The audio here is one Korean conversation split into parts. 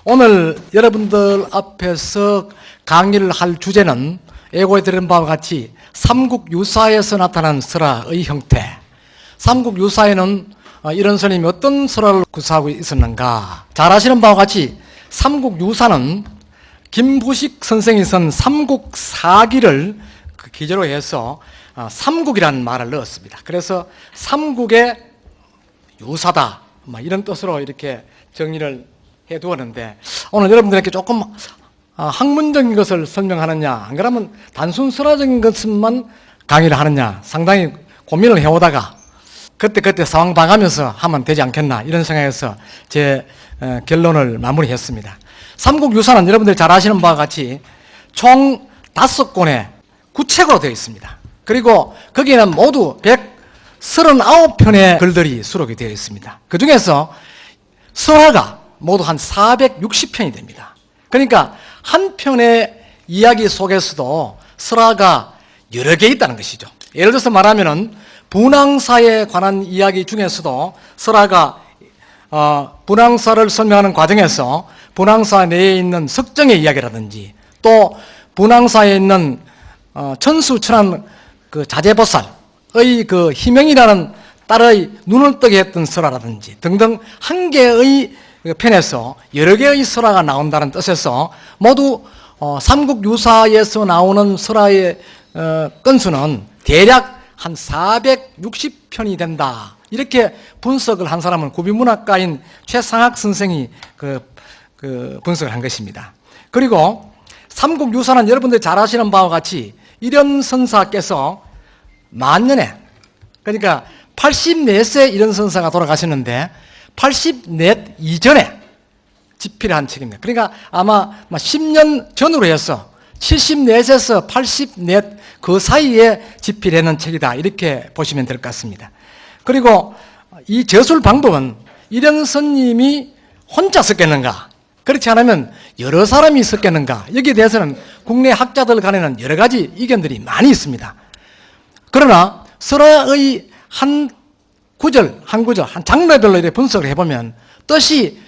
오늘 여러분들 앞에서 강의를 할 주제는 예고에 드린 바와 같이 삼국유사에서 나타난 설화의 형태. 삼국유사에는 이런 스님이 어떤 설화를 구사하고 있었는가. 잘 아시는 바와 같이 삼국유사는 김부식 선생이 쓴 삼국사기를 기재로 해서 삼국이라는 말을 넣었습니다. 그래서 삼국의 유사다, 이런 뜻으로 이렇게 정리를 해두었는데, 오늘 여러분들에게 조금 학문적인 것을 설명하느냐, 안 그러면 단순 설화적인 것만 강의를 하느냐 상당히 고민을 해오다가 그때 상황 봐가면서 하면 되지 않겠나, 이런 생각에서 제 결론을 마무리했습니다. 삼국유사는 여러분들이 잘 아시는 바와 같이 총 5권의 구책으로 되어 있습니다. 그리고 거기에는 모두 139편의 글들이 수록이 되어 있습니다. 그 중에서 설화가 모두 한 460편이 됩니다. 그러니까 한 편의 이야기 속에서도 설화가 여러 개 있다는 것이죠. 예를 들어서 말하면은 분황사에 관한 이야기 중에서도 설화가 분황사를 설명하는 과정에서 분황사 내에 있는 석정의 이야기라든지, 또 분황사에 있는 천수천한 그 자제보살의 그 희명이라는 딸의 눈을 뜨게 했던 설화라든지 등등 한 개의 편에서 여러 개의 설화가 나온다는 뜻에서 모두 삼국유사에서 나오는 설화의 건수는 대략 한 460편이 된다, 이렇게 분석을 한 사람은 구비문학가인 최상학 선생이 분석을 한 것입니다. 그리고 삼국유사는 여러분들이 잘 아시는 바와 같이 일현선사께서 만년에, 그러니까 84세 일현선사가 돌아가셨는데 84 이전에 집필을 한 책입니다. 그러니까 아마 10년 전으로 해서 74세에서 84 그 사이에 집필해놓은 책이다, 이렇게 보시면 될 것 같습니다. 그리고 이 저술 방법은 일현선님이 혼자 썼겠는가, 그렇지 않으면 여러 사람이 썼겠는가, 여기에 대해서는 국내 학자들 간에는 여러 가지 의견들이 많이 있습니다. 그러나 설화의 한 구절, 한 장르별로 이렇게 분석을 해보면 뜻이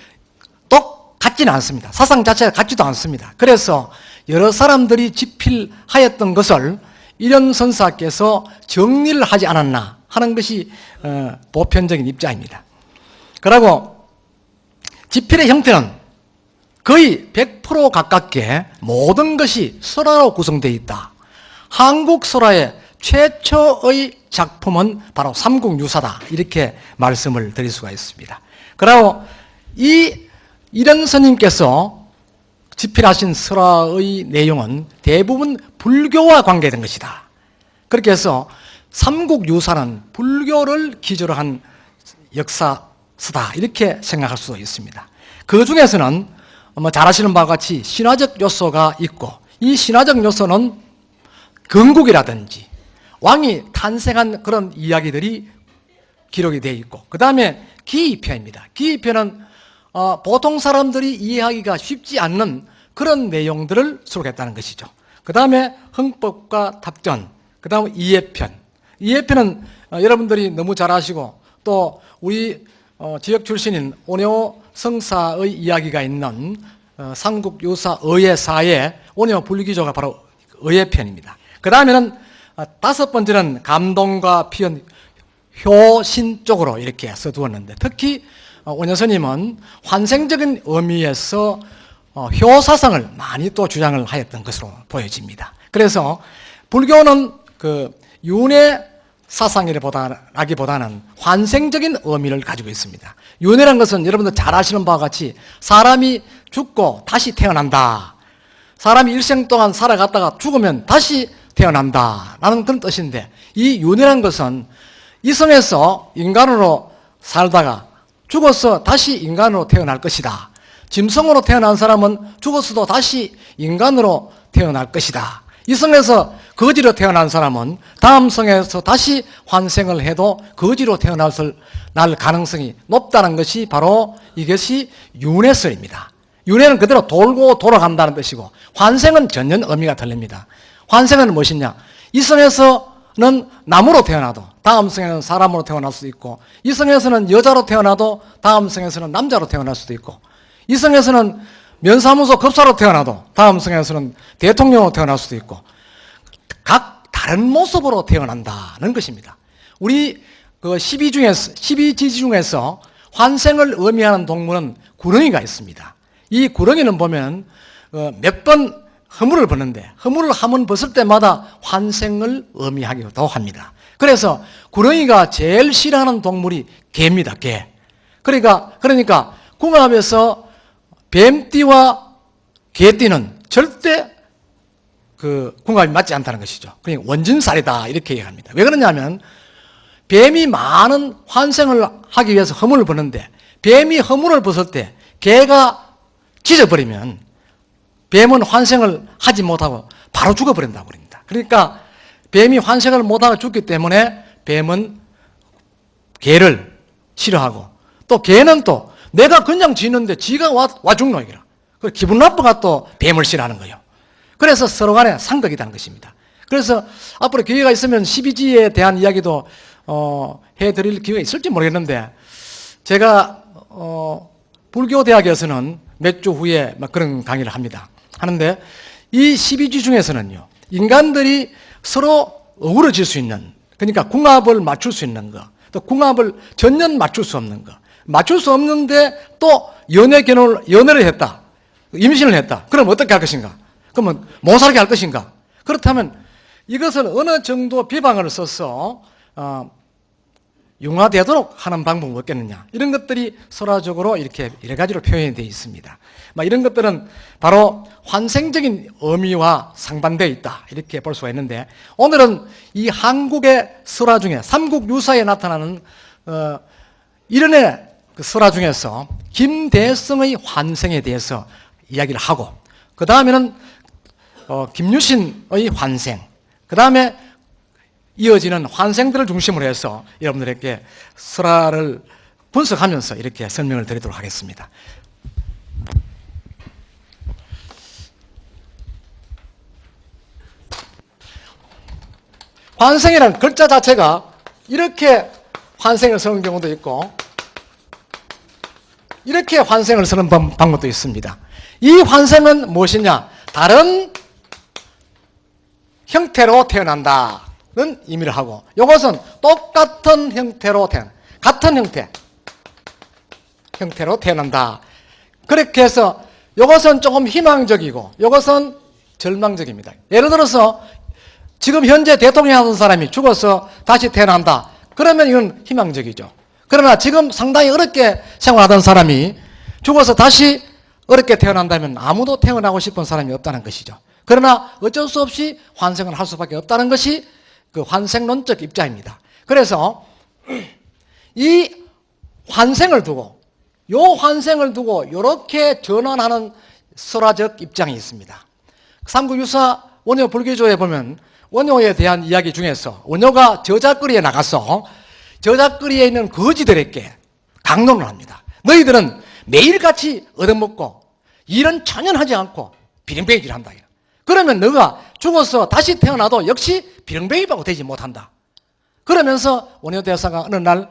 똑같지는 않습니다. 사상 자체가 같지도 않습니다. 그래서 여러 사람들이 집필하였던 것을 일현선사께서 정리를 하지 않았나 하는 것이 보편적인 입장입니다. 그리고 집필의 형태는 거의 100% 가깝게 모든 것이 설화로 구성되어 있다. 한국 설화의 최초의 작품은 바로 삼국유사다, 이렇게 말씀을 드릴 수가 있습니다. 그리고 일현스님께서 집필하신 설화의 내용은 대부분 불교와 관계된 것이다. 그렇게 해서 삼국유사는 불교를 기조로 한 역사서다, 이렇게 생각할 수 있습니다. 그 중에서는 잘 아시는 바와 같이 신화적 요소가 있고, 이 신화적 요소는 건국이라든지 왕이 탄생한 그런 이야기들이 기록이 되어 있고, 그 다음에 기이편입니다. 기이편은 보통 사람들이 이해하기가 쉽지 않는 그런 내용들을 수록했다는 것이죠. 그 다음에 흥법과 탑전, 그 다음에 이해편. 이해편은 여러분들이 너무 잘 아시고, 또 우리 지역 출신인 온효 성사의 이야기가 있는 삼국유사 의예사의 온효 불기조가 바로 의예편입니다. 그 다음에는 5번째는 감동과 표현, 효신 쪽으로 이렇게 써두었는데, 특히 원효스님은 환생적인 의미에서 효사상을 많이 또 주장을 하였던 것으로 보여집니다. 그래서 불교는 그 윤회 사상이라기보다는 환생적인 의미를 가지고 있습니다. 윤회란 것은 여러분들 잘 아시는 바와 같이 사람이 죽고 다시 태어난다, 사람이 일생 동안 살아갔다가 죽으면 다시 태어난다 라는 그런 뜻인데, 이 윤회란 것은 이성에서 인간으로 살다가 죽어서 다시 인간으로 태어날 것이다, 짐승으로 태어난 사람은 죽었어도 다시 인간으로 태어날 것이다, 이성에서 거지로 태어난 사람은 다음 성에서 다시 환생을 해도 거지로 태어날 가능성이 높다는 것이 바로 이것이 윤회설입니다. 윤회는 그대로 돌고 돌아간다는 뜻이고, 환생은 전혀 의미가 틀립니다. 환생은 무엇이냐, 이 성에서는 나무로 태어나도 다음 성에는 사람으로 태어날 수도 있고, 이 성에서는 여자로 태어나도 다음 성에서는 남자로 태어날 수도 있고, 이 성에서는 면사무소 급사로 태어나도 다음 생에서는 대통령으로 태어날 수도 있고 각 다른 모습으로 태어난다는 것입니다. 우리 그 12지지 중에서 환생을 의미하는 동물은 구렁이가 있습니다. 이 구렁이는 보면 몇 번 허물을 벗는데 허물을 한 번 벗을 때마다 환생을 의미하기도 합니다. 그래서 구렁이가 제일 싫어하는 동물이 개입니다. 개. 그러니까 궁합에서 뱀띠와 개띠는 절대 그 궁합이 맞지 않다는 것이죠. 그러니까 원진살이다 이렇게 얘기합니다. 왜 그러냐면 뱀이 많은 환생을 하기 위해서 허물을 벗는데 뱀이 허물을 벗을 때 개가 짖어버리면 뱀은 환생을 하지 못하고 바로 죽어버린다고 그럽니다. 그러니까 뱀이 환생을 못하고 죽기 때문에 뱀은 개를 싫어하고 또 개는 또 내가 그냥 짖는데 지가 와 죽노 이기라. 기분 나빠가 또 뱀을 싫어하는 거예요. 그래서 서로 간에 상극이라는 것입니다. 그래서 앞으로 기회가 있으면 12지에 대한 이야기도 해드릴 기회가 있을지 모르겠는데 제가 불교 대학에서는 몇 주 후에 막 그런 강의를 하는데 이 12지 중에서는요 인간들이 서로 어우러질 수 있는 그러니까 궁합을 맞출 수 있는 거 또 궁합을 전혀 맞출 수 없는 거 맞출 수 없는데 또 연애를 했다 임신을 했다 그럼 어떻게 할 것인가 그러면 못 살게 할 것인가 그렇다면 이것을 어느 정도 비방을 써서 융화되도록 하는 방법은 없겠느냐 이런 것들이 설화적으로 이렇게 여러 가지로 표현이 되어 있습니다. 이런 것들은 바로 환생적인 의미와 상반되어 있다 이렇게 볼 수가 있는데 오늘은 이 한국의 설화 중에 삼국유사에 나타나는 이른의 그 설화 중에서 김대성의 환생에 대해서 이야기를 하고 그 다음에는 김유신의 환생 그 다음에 이어지는 환생들을 중심으로 해서 여러분들에게 설화를 분석하면서 이렇게 설명을 드리도록 하겠습니다. 환생이라는 글자 자체가 이렇게 환생을 쓰는 경우도 있고 이렇게 환생을 쓰는 방법도 있습니다. 이 환생은 무엇이냐? 다른 형태로 태어난다. 는 의미를 하고 이것은 똑같은 형태로 같은 형태로 태어난다. 그렇게 해서 이것은 조금 희망적이고 이것은 절망적입니다. 예를 들어서 지금 현재 대통령 하던 사람이 죽어서 다시 태어난다. 그러면 이건 희망적이죠. 그러나 지금 상당히 어렵게 생활하던 사람이 죽어서 다시 어렵게 태어난다면 아무도 태어나고 싶은 사람이 없다는 것이죠. 그러나 어쩔 수 없이 환생을 할 수밖에 없다는 것이 그 환생론적 입장입니다. 그래서 이 환생을 두고 이렇게 전환하는 설화적 입장이 있습니다. 삼국유사 원효 불교조에 보면 원효에 대한 이야기 중에서 원효가 저작거리에 나가서 저작거리에 있는 거지들에게 강론을 합니다. 너희들은 매일같이 얻어먹고 일은 전혀 하지 않고 비ring배기를 한다. 그러면 너가 죽어서 다시 태어나도 역시 비ring배기밖에 되지 못한다. 그러면서 원효대사가 어느 날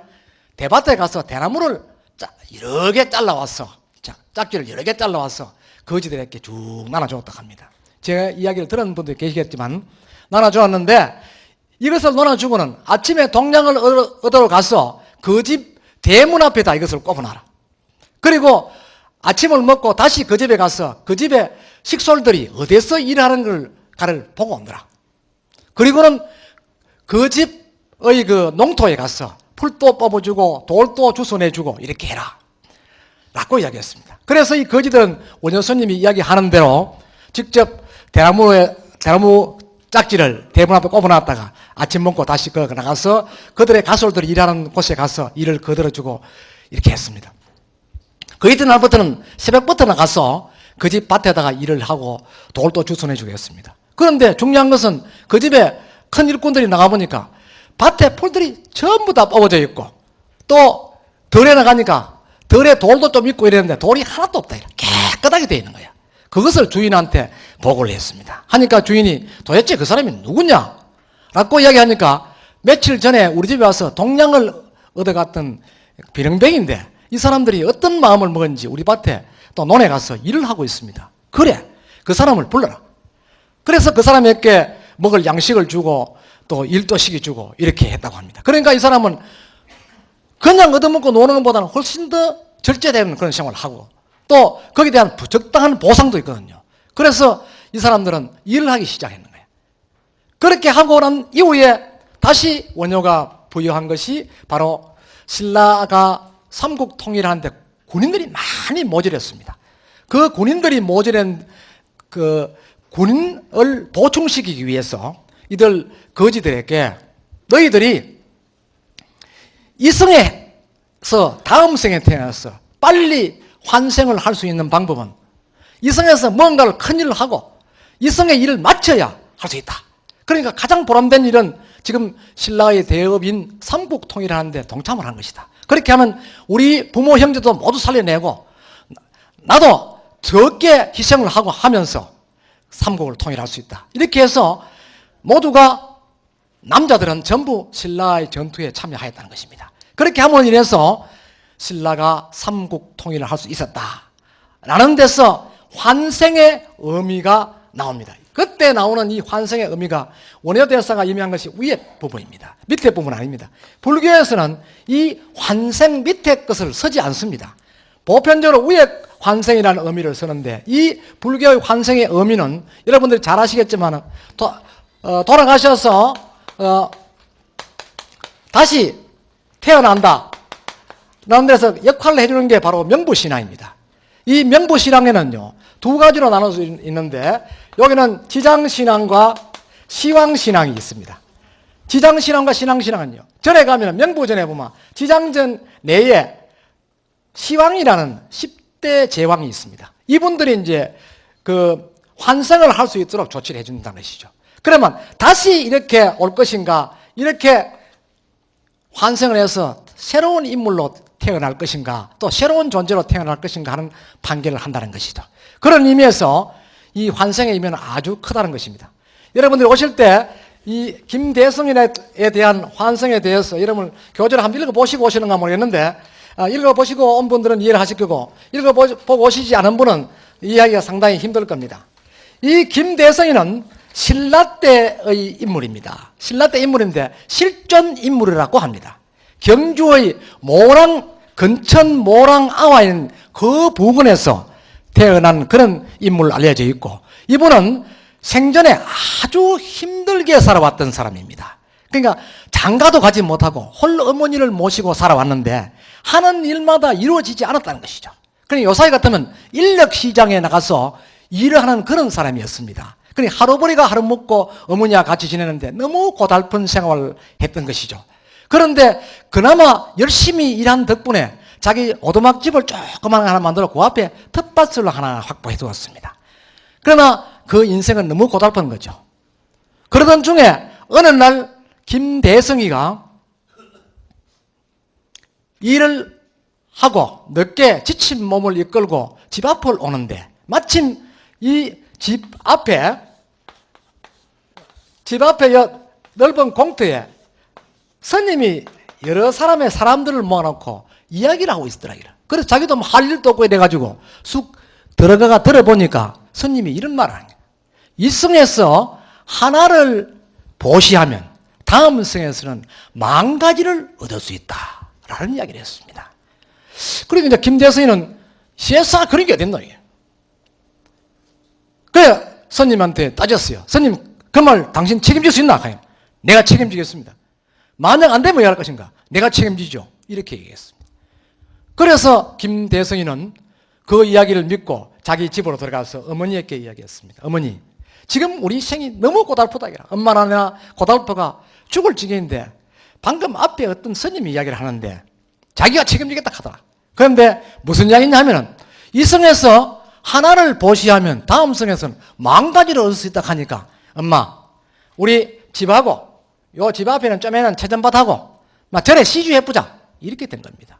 대밭에 가서 대나무를 여러 개 잘라왔어. 짝지를 여러 개 잘라와서 거지들에게 쭉 나눠주었다고 합니다. 제 이야기를 들은 분들이 계시겠지만 나눠주었는데 이것을 나눠주고는 아침에 동량을 얻으러 가서 그 집 대문 앞에다 이것을 꼽아놔라. 그리고 아침을 먹고 다시 그 집에 가서 그 집에 식솔들이 어디서 일하는 가를 보고 오느라. 그리고는 그 집의 그 농토에 가서 풀도 뽑아주고 돌도 주워내주고 이렇게 해라 라고 이야기했습니다. 그래서 이 거지들은 원효 스님이 이야기하는 대로 직접 대나무 짝지를 대문 앞에 꼽아놨다가 아침 먹고 다시 나가서 그들의 가솔들이 일하는 곳에 가서 일을 거들어주고 이렇게 했습니다. 그 이튿날부터는 새벽부터 나가서 그 집 밭에다가 일을 하고 돌도 주워내주고 했습니다. 그런데 중요한 것은 그 집에 큰 일꾼들이 나가보니까 밭에 풀들이 전부 다 뽑아져 있고 또 덜에 나가니까 덜에 돌도 좀 있고 이랬는데 돌이 하나도 없다. 깨끗하게 되어 있는 거야. 그것을 주인한테 보고를 했습니다. 하니까 주인이 도대체 그 사람이 누구냐? 라고 이야기하니까 며칠 전에 우리 집에 와서 동량을 얻어갔던 비릉뱅인데 이 사람들이 어떤 마음을 먹었는지 우리 밭에 또 논에 가서 일을 하고 있습니다. 그래, 그 사람을 불러라. 그래서 그 사람에게 먹을 양식을 주고 또 일도 시켜주고 이렇게 했다고 합니다. 그러니까 이 사람은 그냥 얻어먹고 노는 것보다는 훨씬 더 절제되는 그런 생활을 하고 또 거기에 대한 적당한 보상도 있거든요. 그래서 이 사람들은 일을 하기 시작했는 거예요. 그렇게 하고 난 이후에 다시 원효가 부여한 것이 바로 신라가 삼국 통일하는데 군인들이 많이 모집했습니다. 그 군인들이 모집한 그 군인을 보충시키기 위해서 이들 거지들에게 너희들이 이성에서 다음 생에 태어나서 빨리 환생을 할 수 있는 방법은 이성에서 뭔가를 큰일을 하고 이성의 일을 마쳐야 할 수 있다. 그러니까 가장 보람된 일은 지금 신라의 대업인 삼국 통일하는데 동참을 한 것이다. 그렇게 하면 우리 부모 형제도 모두 살려내고 나도 적게 희생을 하고 하면서 삼국을 통일할 수 있다. 이렇게 해서 모두가 남자들은 전부 신라의 전투에 참여하였다는 것입니다. 그렇게 함으로 인해서 신라가 삼국 통일을 할 수 있었다라는 데서 환생의 의미가 나옵니다. 그때 나오는 이 환생의 의미가 원효대사가 의미한 것이 위에 부분입니다. 밑에 부분 아닙니다. 불교에서는 이 환생 밑에 것을 쓰지 않습니다. 보편적으로 위에 환생이라는 의미를 쓰는데 이 불교의 환생의 의미는 여러분들이 잘 아시겠지만 돌아가셔서 다시 태어난다 라는 데서 역할을 해주는 게 바로 명부신앙입니다. 이 명부신앙에는요 두 가지로 나눠져 있는데 여기는 지장신앙과 시황신앙이 있습니다. 지장신앙과 신앙신앙은요 절에 가면 명부전에 보면 지장전 내에 시황이라는 10대 제왕이 있습니다. 이분들이 이제 그 환생을 할 수 있도록 조치를 해준다는 것이죠. 그러면 다시 이렇게 올 것인가, 이렇게 환생을 해서 새로운 인물로 태어날 것인가, 또 새로운 존재로 태어날 것인가 하는 판결을 한다는 것이죠. 그런 의미에서 이 환생의 의미는 아주 크다는 것입니다. 여러분들이 오실 때 이 김대성인에 대한 환생에 대해서 여러분 교재를 한번 읽어보시고 오시는가 모르겠는데 읽어보시고 온 분들은 이해를 하실 거고 읽어보고 오시지 않은 분은 이해하기가 상당히 힘들 겁니다. 이 김대성인은 신라 때의 인물입니다. 신라 때 인물인데 실존 인물이라고 합니다. 경주의 근천 모랑아와인 그 부근에서 태어난 그런 인물로 알려져 있고 이분은 생전에 아주 힘들게 살아왔던 사람입니다. 그러니까 장가도 가지 못하고 홀로 어머니를 모시고 살아왔는데 하는 일마다 이루어지지 않았다는 것이죠. 그러니까 요사이 같으면 인력시장에 나가서 일을 하는 그런 사람이었습니다. 그러니까 하루벌이가 하루 먹고 어머니와 같이 지내는데 너무 고달픈 생활을 했던 것이죠. 그런데 그나마 열심히 일한 덕분에 자기 오두막집을 조그만 하나 만들어 그 앞에 텃밭을 하나 확보해 두었습니다. 그러나 그 인생은 너무 고달픈 거죠. 그러던 중에 어느 날 김대성이가 일을 하고 늦게 지친 몸을 이끌고 집 앞을 오는데 마침 이 집 앞에 넓은 공터에 스님이 여러 사람들을 모아놓고 이야기를 하고 있더라고요. 그래서 자기도 할 일도 없고 이래가지고 쑥 들어가가 들어보니까 스님이 이런 말을 하는 거예요. 이 성에서 하나를 보시하면 다음 성에서는 10,000가지를 얻을 수 있다 라는 이야기를 했습니다. 그러니까 이제 김대성이는 세상 그런 게 어딨노 이게. 그래 스님한테 따졌어요. 스님 그 말 당신 책임질 수 있나? 내가 책임지겠습니다. 만약 안 되면 왜 할 것인가? 내가 책임지죠. 이렇게 얘기했습니다. 그래서 김대성이는 그 이야기를 믿고 자기 집으로 들어가서 어머니에게 이야기했습니다. 어머니, 지금 우리 생이 너무 고달프다. 엄마나 내가 고달프가 죽을 지경인데 방금 앞에 어떤 스님이 이야기를 하는데 자기가 책임지겠다 하더라. 그런데 무슨 이야기냐 하면은 이 성에서 하나를 보시하면 다음 성에서는 10,000가지를 얻을 수 있다 하니까 엄마, 우리 집하고 요 집 앞에는 쪼매난 채전밭하고 막 절에 시주해보자 이렇게 된 겁니다.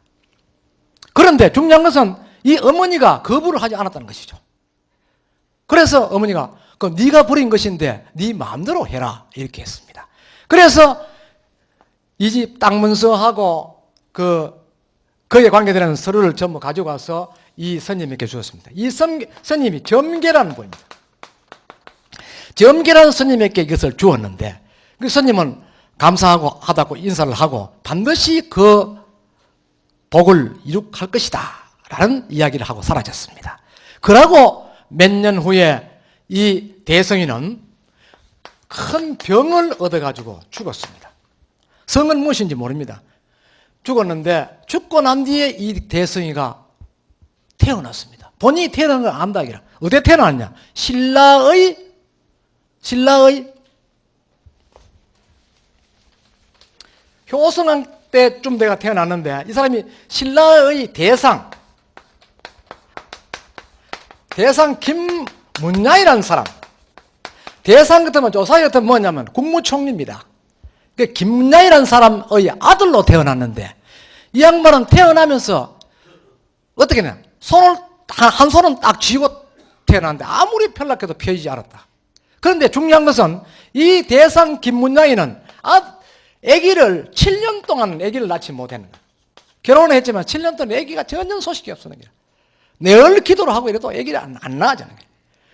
그런데 중요한 것은 이 어머니가 거부를 하지 않았다는 것이죠. 그래서 어머니가 그 네가 부린 것인데 네 마음대로 해라 이렇게 했습니다. 그래서 이 집 땅 문서하고 그 그에 관계되는 서류를 전부 가지고 와서 이 스님에게 주었습니다. 이 스님이 점계라는 분입니다. 점계라는 스님에게 이것을 주었는데 그 스님은 감사하고 하다고 인사를 하고 반드시 그 복을 이룩할 것이다 라는 이야기를 하고 사라졌습니다. 그러고 몇 년 후에 이 대성이는 큰 병을 얻어가지고 죽었습니다. 성은 무엇인지 모릅니다. 죽었는데 죽고 난 뒤에 이 대성이가 태어났습니다. 본인이 태어난 걸 안다 이라. 어디에 태어났냐? 신라의 효성왕 때쯤 내가 태어났는데 이 사람이 신라의 대상 김문야이라는 사람. 대상 같으면 조사이 같으면 뭐냐면 국무총리입니다. 그 김문야이라는 사람의 아들로 태어났는데 이 양반은 태어나면서 어떻게 냐 한 손은 딱 쥐고 태어났는데 아무리 편락해도 펴지지 않았다. 그런데 중요한 것은 이 대상 김문야이는 아기를 7년 동안 아기를 낳지 못했는 거야. 결혼을 했지만 7년 동안 아기가 전혀 소식이 없었는 거야. 늘 기도를 하고 이래도 아기를 안 낳아지는 거야.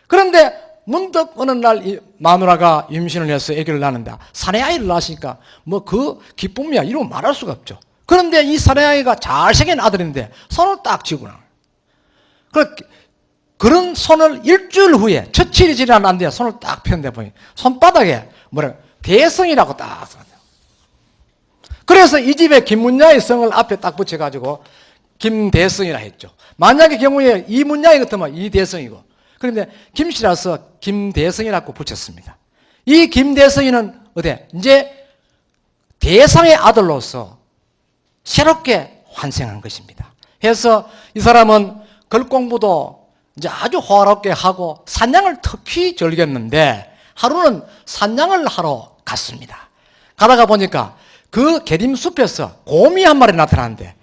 그런데 문득 어느 날 이 마누라가 임신을 해서 아기를 낳는다. 사내아이를 낳으니까 뭐 그 기쁨이야 이러고 말할 수가 없죠. 그런데 이 사내아이가 잘생긴 아들인데 손을 딱 쥐고 나와요. 그런 손을 일주일 후에 첫칠이 지나지 않는데 손을 딱 폈는데 보니 손바닥에 대성이라고 딱 써요. 그래서 이 집에 김문야의 성을 앞에 딱 붙여가지고 김대성이라 했죠. 만약에 경우에 이문야이 같으면 이대성이고, 그런데 김씨라서 김대성이라고 붙였습니다. 이 김대성이는 이제 대상의 아들로서 새롭게 환생한 것입니다. 그래서 이 사람은 글 공부도 이제 아주 호화롭게 하고 산양을 특히 즐겼는데 하루는 산양을 하러 갔습니다. 가다가 보니까 그 계림숲에서 곰이 한 마리 나타나는데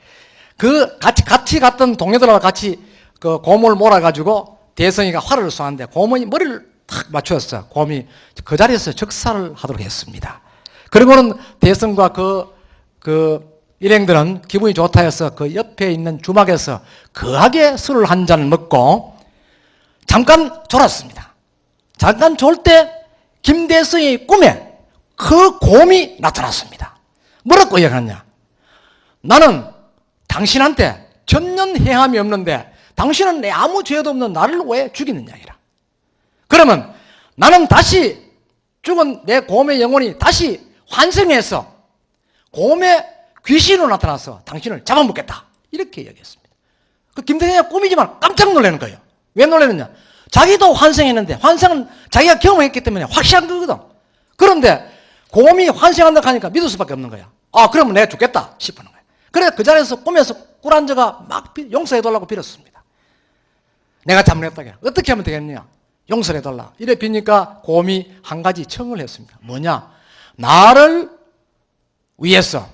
그 같이 갔던 동료들하고 같이 그 곰을 몰아가지고 대성이가 활을 쏘는데 곰이 머리를 탁 맞추었어. 곰이 그 자리에서 즉사를 하도록 했습니다. 그리고는 대성과 그 일행들은 기분이 좋다 해서 그 옆에 있는 주막에서 거하게 술을 한 잔 먹고 잠깐 졸았습니다. 잠깐 졸 때 김대성의 꿈에 그 곰이 나타났습니다. 뭐라고 이야기하냐? 나는 당신한테 전년 행함이 없는데 당신은 내 아무 죄도 없는 나를 왜 죽이느냐 이라. 그러면 나는 다시 죽은 내 곰의 영혼이 다시 환생해서 곰의 귀신으로 나타나서 당신을 잡아먹겠다 이렇게 이야기했습니다. 그 김대성이가 꿈이지만 깜짝 놀라는 거예요. 왜 놀라느냐? 자기도 환생했는데 환생은 자기가 경험했기 때문에 확실한 거거든. 그런데 곰이 환생한다고 하니까 믿을 수밖에 없는 거야. 그러면 내가 죽겠다 싶어하는 거야. 그래서 그 자리에서 꿈에서 꿀 앉아가 막 용서해달라고 빌었습니다. 내가 잘못했다. 어떻게 하면 되겠느냐? 용서해달라. 이래 비니까 곰이 한 가지 청을 했습니다. 뭐냐? 나를 위해서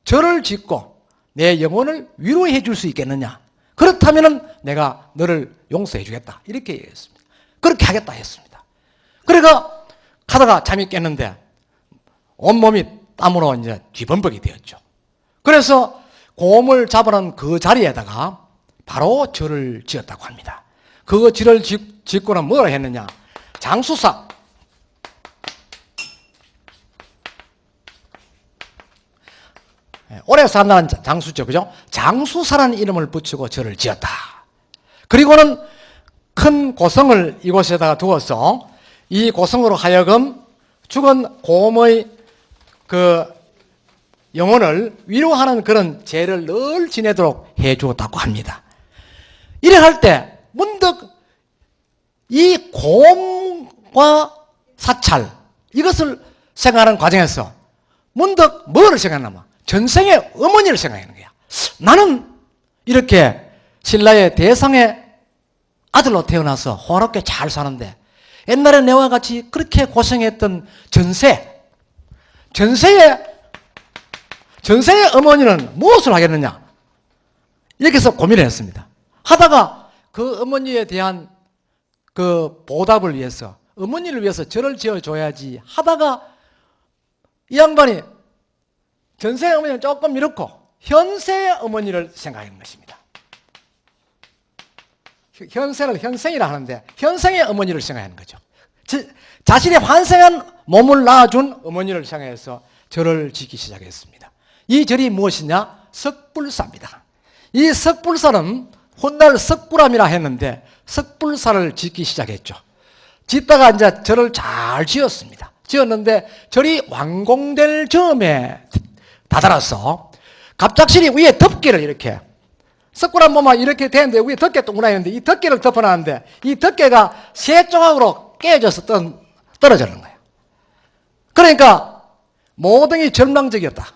절을 짓고 내 영혼을 위로해 줄 수 있겠느냐? 그렇다면 내가 너를 용서해 주겠다. 이렇게 얘기했습니다. 그렇게 하겠다 했습니다. 그러니까 가다가 잠이 깼는데 온몸이 땀으로 이제 뒤범벅이 되었죠. 그래서 곰을 잡아놓은 그 자리에다가 바로 절을 지었다고 합니다. 그 절을 짓고는 뭐라 했느냐? 장수사. 오래 산다는 장수죠. 그죠? 장수사라는 이름을 붙이고 절을 지었다. 그리고는 큰 고성을 이곳에다가 두어서 이 고성으로 하여금 죽은 곰의 그 영혼을 위로하는 그런 제를 늘 지내도록 해 주었다고 합니다. 이래 할 때 문득 이 곰과 사찰 이것을 생각하는 과정에서 문득 뭐를 생각하냐면 전생의 어머니를 생각하는 거야. 나는 이렇게 신라의 대상의 아들로 태어나서 호화롭게 잘 사는데 옛날에 내와 같이 그렇게 고생했던 전세의 어머니는 무엇을 하겠느냐? 이렇게 해서 고민을 했습니다. 하다가 그 어머니에 대한 그 보답을 위해서 어머니를 위해서 절을 지어줘야지 하다가 이 양반이 전세 어머니는 조금 이렇고 현세의 어머니를 생각하는 것입니다. 현세를 현생이라 하는데 현생의 어머니를 생각하는 거죠. 자신의 환생한 몸을 낳아준 어머니를 생각해서 절을 짓기 시작했습니다. 이 절이 무엇이냐? 석불사입니다. 이 석불사는 훗날 석굴암이라 했는데 석불사를 짓기 시작했죠. 짓다가 이제 절을 잘 지었습니다. 지었는데 절이 완공될 즈음에 다다라서 갑작스레 위에 덮개를 이렇게 석굴암 보면 이렇게 되는데 위에 덮개 동그랗게 있는데 이 덮개를 덮어놨는데 이 덮개가 세 조각으로 깨져서 떨어지는 거예요. 그러니까 모든 게 절망적이었다.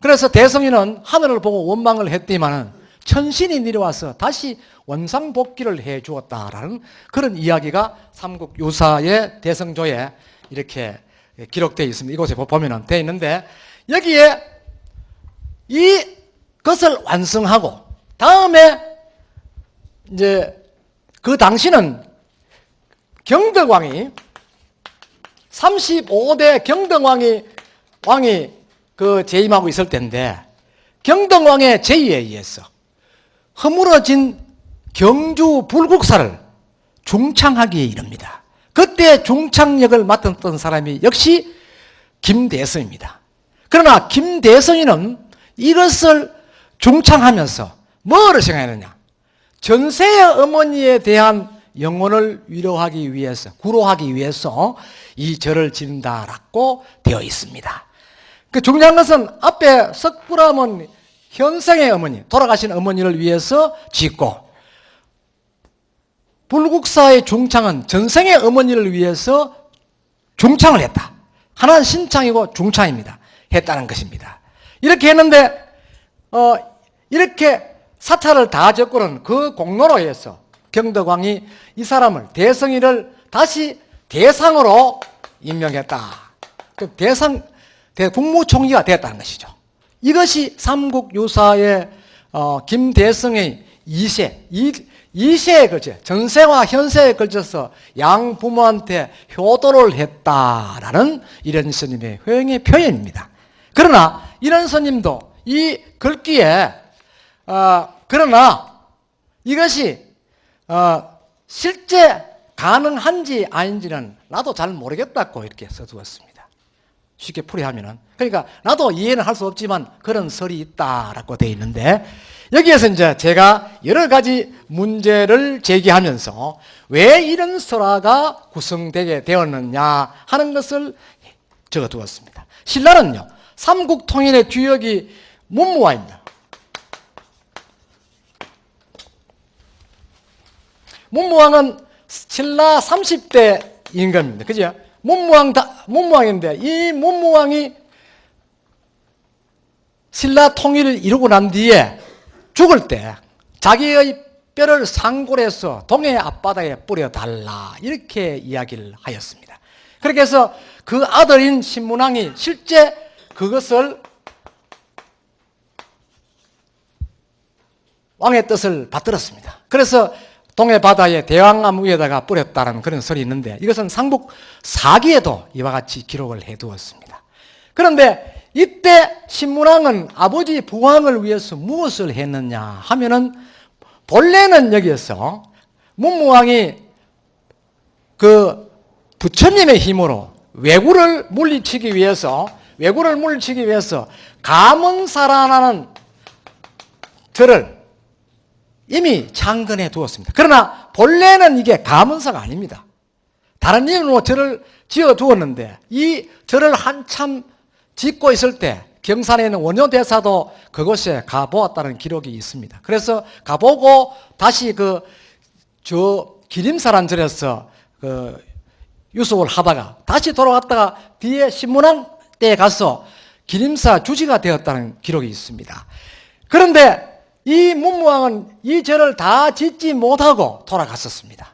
그래서 대성이는 하늘을 보고 원망을 했더니만은 천신이 내려와서 다시 원상복귀를 해 주었다라는 그런 이야기가 삼국유사의 대성조에 이렇게 기록되어 있습니다. 이곳에 보면은 되어 있는데 여기에 이것을 완성하고 다음에 이제 그 당시는 경덕왕이 35대 경덕왕이 그 재임하고 있을 때인데 경덕왕의 제의에 의해서 허물어진 경주 불국사를 중창하기에 이릅니다. 그때 중창역을 맡았던 사람이 역시 김대성입니다. 그러나 김대성이는 이것을 중창하면서 뭐를 생각했느냐? 전세의 어머니에 대한 영혼을 위로하기 위해서, 구로하기 위해서 이 절을 짓는다라고 되어 있습니다. 그 중요한 것은 앞에 석굴암은 현생의 어머니, 돌아가신 어머니를 위해서 짓고 불국사의 중창은 전생의 어머니를 위해서 중창을 했다. 하나는 신창이고 중창입니다. 했다는 것입니다. 이렇게 했는데 이렇게 사찰을 다 짓고는 그 공로로 해서 경덕왕이 이 사람을 대성이를 다시 대상으로 임명했다. 그 국무총리가 되었다는 것이죠. 이것이 삼국유사의 김대성의 2세에 걸쳐 전세와 현세에 걸쳐서 양 부모한테 효도를 했다라는 이런 스님의 효행의 표현입니다. 그러나 이런 스님도 이 글귀에 그러나 이것이 실제 가능한지 아닌지는 나도 잘 모르겠다고 이렇게 써두었습니다. 쉽게 풀이하면은. 그러니까 나도 이해는 할 수 없지만 그런 설이 있다라고 되어 있는데 여기에서 이제 제가 여러 가지 문제를 제기하면서 왜 이런 설화가 구성되게 되었느냐 하는 것을 적어 두었습니다. 신라는요, 삼국통일의 주역이 문무왕입니다. 문무왕은 신라 30대 임금입니다. 그죠? 문무왕인데 이 문무왕이 신라 통일을 이루고 난 뒤에 죽을 때 자기의 뼈를 상골해서 동해 앞바다에 뿌려달라 이렇게 이야기를 하였습니다. 그렇게 해서 그 아들인 신문왕이 실제 그것을 왕의 뜻을 받들었습니다. 그래서 동해 바다에 대왕암 위에다가 뿌렸다는 그런 설이 있는데 이것은 삼국 사기에도 이와 같이 기록을 해두었습니다. 그런데 이때 신문왕은 아버지 부왕을 위해서 무엇을 했느냐 하면은 본래는 여기에서 문무왕이 그 부처님의 힘으로 왜구를 물리치기 위해서 가문사라는 절을 이미 창건해 두었습니다. 그러나 본래는 이게 가문사가 아닙니다. 다른 이름으로 절을 지어 두었는데 이 절을 한참 짓고 있을 때 경산에 있는 원효대사도 그곳에 가보았다는 기록이 있습니다. 그래서 가보고 다시 기림사란 절에서 유속을 하다가 다시 돌아왔다가 뒤에 신문왕 때에 가서 기림사 주지가 되었다는 기록이 있습니다. 그런데 이 문무왕은 이 절을 다 짓지 못하고 돌아갔었습니다.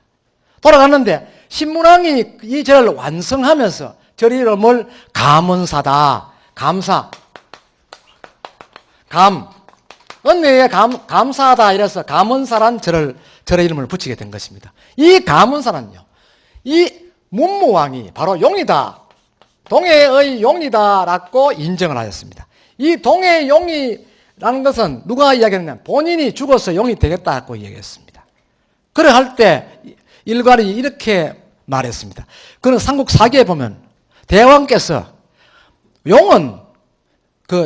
돌아갔는데 신문왕이 이 절을 완성하면서 절 이름을 감은사다. 언니에 감사하다 이래서 감은사란 절의 이름을 붙이게 된 것입니다. 이 감은사는요, 이 문무왕이 바로 용이다, 동해의 용이다라고 인정을 하였습니다. 이 동해의 용이 라는 것은 누가 이야기했냐면 본인이 죽어서 용이 되겠다고 이야기했습니다. 그래 할 때 일관이 이렇게 말했습니다. 그는 삼국사기에 보면 대왕께서 용은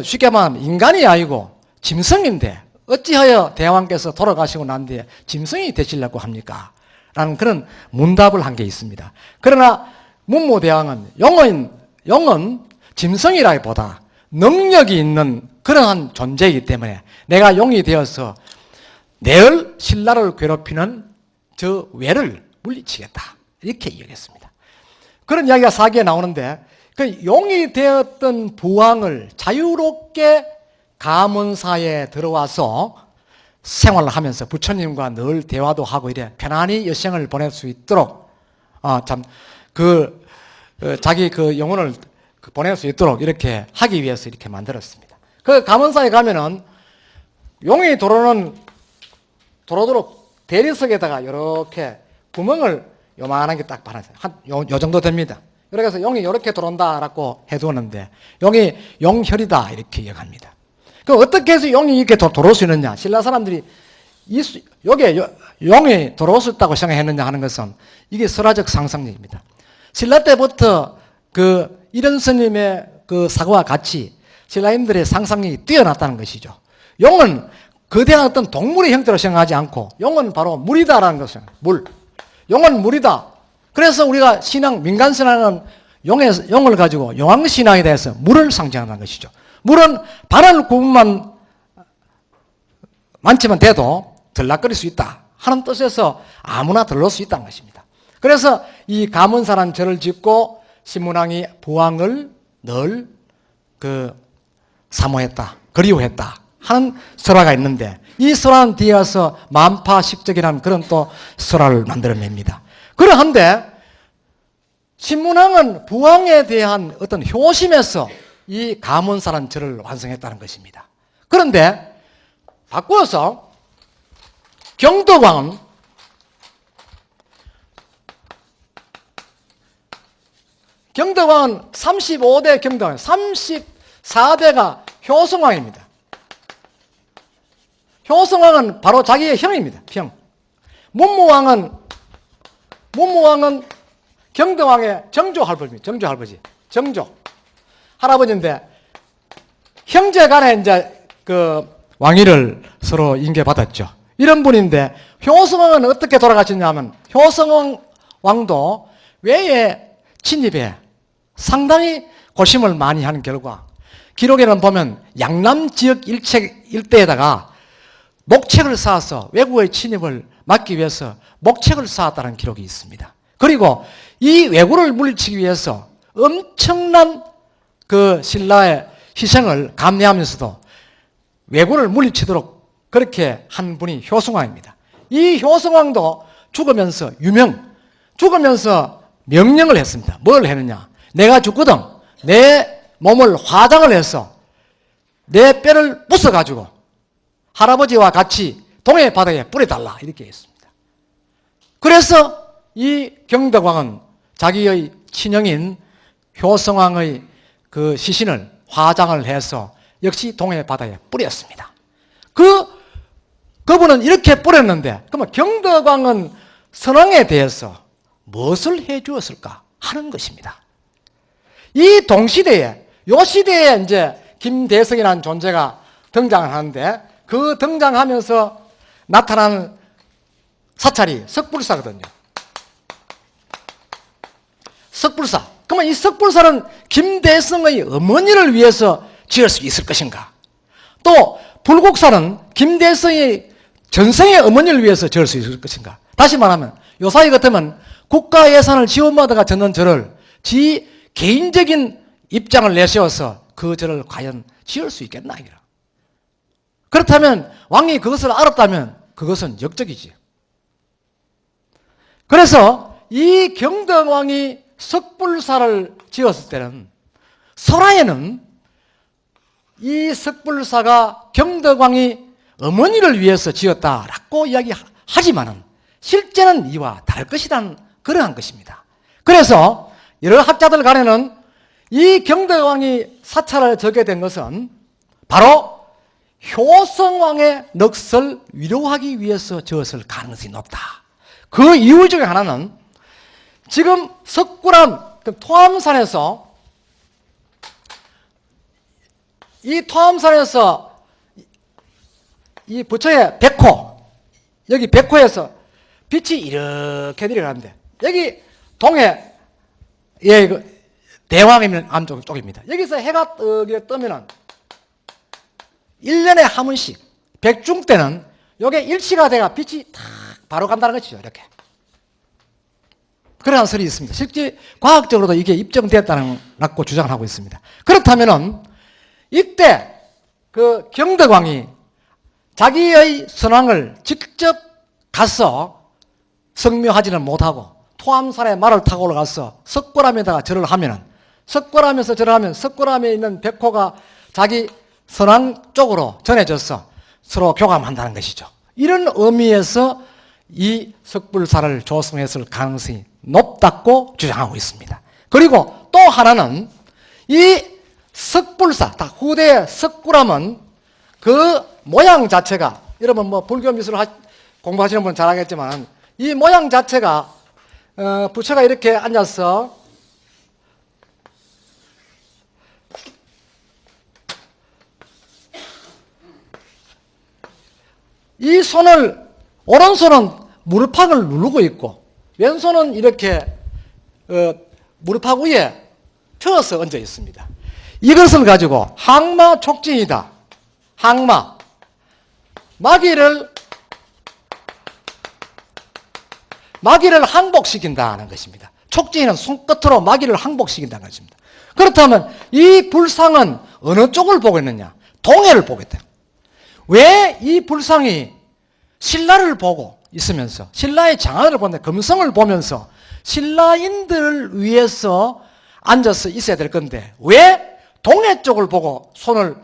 쉽게 말하면 인간이 아니고 짐승인데 어찌하여 대왕께서 돌아가시고 난 뒤에 짐승이 되시려고 합니까? 라는 그런 문답을 한 게 있습니다. 그러나 문무대왕은 용은 짐승이라기보다 능력이 있는 그러한 존재이기 때문에 내가 용이 되어서 내을 신라를 괴롭히는 저 외를 물리치겠다. 이렇게 이야기했습니다. 그런 이야기가 사기에 나오는데 그 용이 되었던 부왕을 자유롭게 가문사에 들어와서 생활을 하면서 부처님과 늘 대화도 하고 이래 편안히 여생을 보낼 수 있도록 자기 영혼을 보낼 수 있도록 이렇게 하기 위해서 이렇게 만들었습니다. 그 가문사에 가면은 용이 도로도록 대리석에다가 이렇게 구멍을 요만한 게 딱 받았어요. 요 정도 됩니다. 그래서 용이 이렇게 들어온다라고 해두었는데 용이 용혈이다 이렇게 이야기합니다. 그럼 어떻게 해서 용이 이렇게 들어올 수 있느냐? 신라 사람들이 여기에 용이 들어올 수 있다고 생각했느냐 하는 것은 이게 설화적 상상력입니다. 신라 때부터 이런 스님의 사고와 같이 신라인들의 상상력이 뛰어났다는 것이죠. 용은 거대한 어떤 동물의 형태로 생각하지 않고 용은 바로 물이다라는 것을 용은 물이다. 그래서 우리가 민간신앙은 용을 가지고 용왕신앙에 대해서 물을 상징하는 것이죠. 물은 발할 구분만 많지만 돼도 들락거릴 수 있다 하는 뜻에서 아무나 들러올 수 있다는 것입니다. 그래서 이 가문사라는 절을 짓고 신문왕이 부왕을 늘 사모했다, 그리워했다 하는 설화가 있는데 이 설화는 뒤에 와서 만파식적이라는 그런 또 설화를 만들어냅니다. 그러한데 신문왕은 부왕에 대한 어떤 효심에서 이 가문사라는 절을 완성했다는 것입니다. 그런데 바꾸어서 경덕왕은 35대 경덕왕, 34대가 효성왕입니다. 효성왕은 바로 자기의 형입니다. 형. 문무왕은 경덕왕의 정조 할아버지. 정조 할아버지인데 형제 간에 이제 왕위를 서로 인계받았죠. 이런 분인데 효성왕은 어떻게 돌아가셨냐면 효성왕도 외의 침입에 상당히 고심을 많이 하는 결과 기록에는 보면 양남 지역 일대에다가 목책을 쌓아서 외국의 침입을 막기 위해서 목책을 쌓았다는 기록이 있습니다. 그리고 이 왜구를 물리치기 위해서 엄청난 신라의 희생을 감내하면서도 왜구를 물리치도록 그렇게 한 분이 효성왕입니다. 이 효성왕도 죽으면서 명령을 했습니다. 뭘 했느냐? 내가 죽거든 내 몸을 화장을 해서 내 뼈를 부숴가지고 할아버지와 같이 동해 바다에 뿌려달라 이렇게 했습니다. 그래서 이 경덕왕은 자기의 친형인 효성왕의 시신을 화장을 해서 역시 동해 바다에 뿌렸습니다. 그분은 이렇게 뿌렸는데 그러면 경덕왕은 선왕에 대해서 무엇을 해 주었을까 하는 것입니다. 이 동시대에 요 시대에 이제 김대성이라는 존재가 등장을 하는데 그 등장하면서 나타나는 사찰이 석불사거든요. 석불사. 그러면 이 석불사는 김대성의 어머니를 위해서 지을 수 있을 것인가? 또 불국사는 김대성의 전생의 어머니를 위해서 지을 수 있을 것인가? 다시 말하면 요사이 같으면 국가 예산을 지원받아가 짓는 절을 지 개인적인 입장을 내세워서 그 절을 과연 지을 수 있겠나? 그렇다면 왕이 그것을 알았다면 그것은 역적이지. 그래서 이 경덕왕이 석불사를 지었을 때는 설화에는 이 석불사가 경덕왕이 어머니를 위해서 지었다라고 이야기하지만은 실제는 이와 다를 것이라는 그러한 것입니다. 그래서 여러 학자들 간에는 이 경덕왕이 사찰을 적게 된 것은 바로 효성왕의 넋을 위로하기 위해서 지었을 가능성이 높다. 그 이유 중에 하나는 지금 석굴암 토암산에서 이 토암산에서 이 부처의 백호, 여기 백호에서 빛이 이렇게 내려가는데 여기 동해 대왕이면 안쪽 쪽입니다. 여기서 해가 뜨면은 1년에 한 번씩 백중 때는 요게 일치가 돼가 빛이 탁 바로 간다는 것이죠. 이렇게. 그러한 설이 있습니다. 실제 과학적으로도 이게 입증됐다고 주장을 하고 있습니다. 그렇다면은 이때 그 경덕왕이 자기의 선왕을 직접 가서 성묘하지는 못하고 토암산에 말을 타고 올라가서 석굴암에다가 절을 하면은 석굴암에서 절을 하면 석굴암에 있는 백호가 자기 선왕 쪽으로 전해져서 서로 교감한다는 것이죠. 이런 의미에서 이 석불사를 조성했을 가능성이 높다고 주장하고 있습니다. 그리고 또 하나는 이 석불사, 후대의 석굴암은 그 모양 자체가, 여러분 뭐 불교 미술 공부하시는 분은 잘 알겠지만 이 모양 자체가 부처가 이렇게 앉아서 이 손을, 오른손은 무릎팍을 누르고 있고 왼손은 이렇게 무릎팍 위에 펴서 얹어 있습니다. 이것을 가지고 항마 촉진이다. 항마, 마귀를 항복시킨다는 것입니다. 촉진은 손끝으로 마귀를 항복시킨다는 것입니다. 그렇다면 이 불상은 어느 쪽을 보고 있느냐? 동해를 보고 있다. 왜 이 불상이 신라를 보고 있으면서 신라의 장안을 보는데 금성을 보면서 신라인들을 위해서 앉아서 있어야 될 건데 왜 동해 쪽을 보고 손을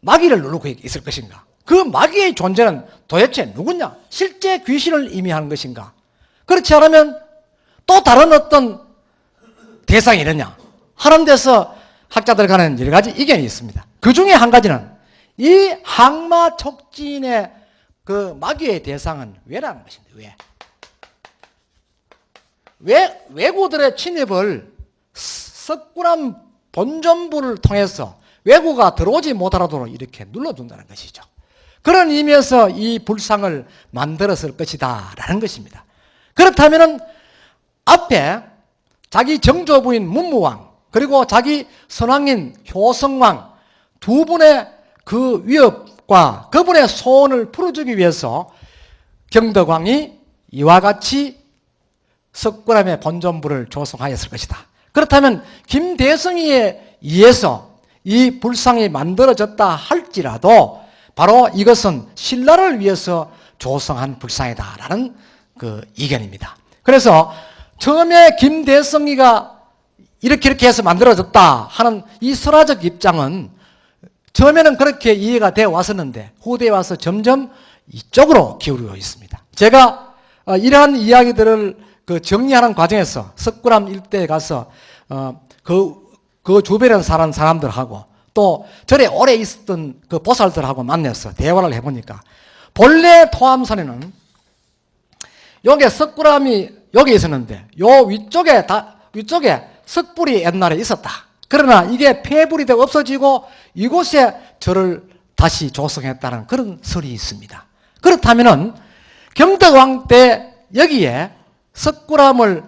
마귀를 누르고 있을 것인가? 그 마귀의 존재는 도대체 누구냐? 실제 귀신을 의미하는 것인가? 그렇지 않으면 또 다른 어떤 대상이 있느냐 하는 데서 학자들 간에는 여러 가지 의견이 있습니다. 그 중에 한 가지는 이 항마 촉진의 그 마귀의 대상은 왜라는 것입니다. 왜 왜구들의 침입을 석굴암 본전부를 통해서 왜구가 들어오지 못하도록 이렇게 눌러둔다는 것이죠. 그런 의미에서 이 불상을 만들었을 것이다 라는 것입니다. 그렇다면 앞에 자기 정조부인 문무왕 그리고 자기 선왕인 효성왕 두 분의 그 위협과 그분의 소원을 풀어주기 위해서 경덕왕이 이와 같이 석굴암의 본전부를 조성하였을 것이다. 그렇다면 김대성이에 의해서 이 불상이 만들어졌다 할지라도 바로 이것은 신라를 위해서 조성한 불상이다라는 그 의견입니다. 그래서 처음에 김대성이가 이렇게 해서 만들어졌다 하는 이 설화적 입장은 처음에는 그렇게 이해가 되어 왔었는데 후대에 와서 점점 이쪽으로 기울고 있습니다. 제가 이러한 이야기들을 그 정리하는 과정에서 석굴암 일대에 가서 그 주변에 사는 사람들하고 또 절에 오래 있었던 그 보살들하고 만나서 대화를 해보니까 본래 토암산에는 여기 석굴암이 여기 있었는데 요 위쪽에 석불이 옛날에 있었다. 그러나 이게 폐불이 되고 없어지고 이곳에 절을 다시 조성했다는 그런 설이 있습니다. 그렇다면은 경덕왕 때 여기에 석굴암을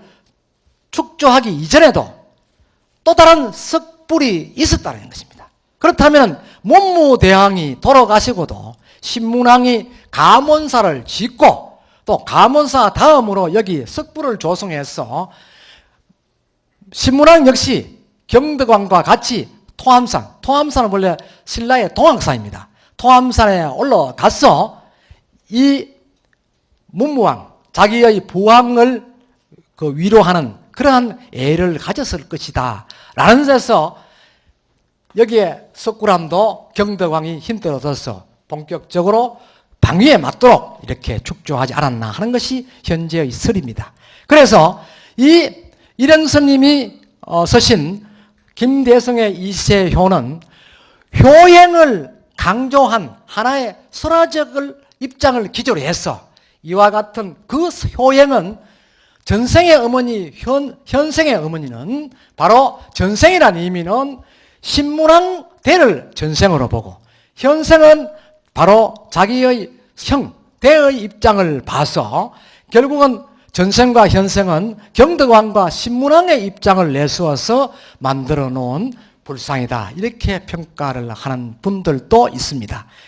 축조하기 이전에도 또 다른 석불이 있었다는 것입니다. 그렇다면 문무대왕이 돌아가시고도 신문왕이 가몬사를 짓고 또 가몬사 다음으로 여기 석불을 조성해서 신문왕 역시 경덕왕과 같이 토암산은 원래 신라의 동학산입니다. 토암산에 올라가서 이 문무왕 자기의 부왕을 그 위로하는 그러한 애를 가졌을 것이다 라는 데서 여기에 석굴암도 경덕왕이 힘들어 얻어서 본격적으로 방위에 맞도록 이렇게 축조하지 않았나 하는 것이 현재의 설입니다. 그래서 이 일행스님이 서신 김대성의 이세효는 효행을 강조한 하나의 설화적 입장을 기조로 해서 이와 같은 그 효행은 전생의 어머니, 현생의 어머니는 바로 전생이라는 의미는 신문왕 대를 전생으로 보고 현생은 바로 자기의 형, 대의 입장을 봐서 결국은 전생과 현생은 경덕왕과 신문왕의 입장을 내세워서 만들어 놓은 불상이다. 이렇게 평가를 하는 분들도 있습니다.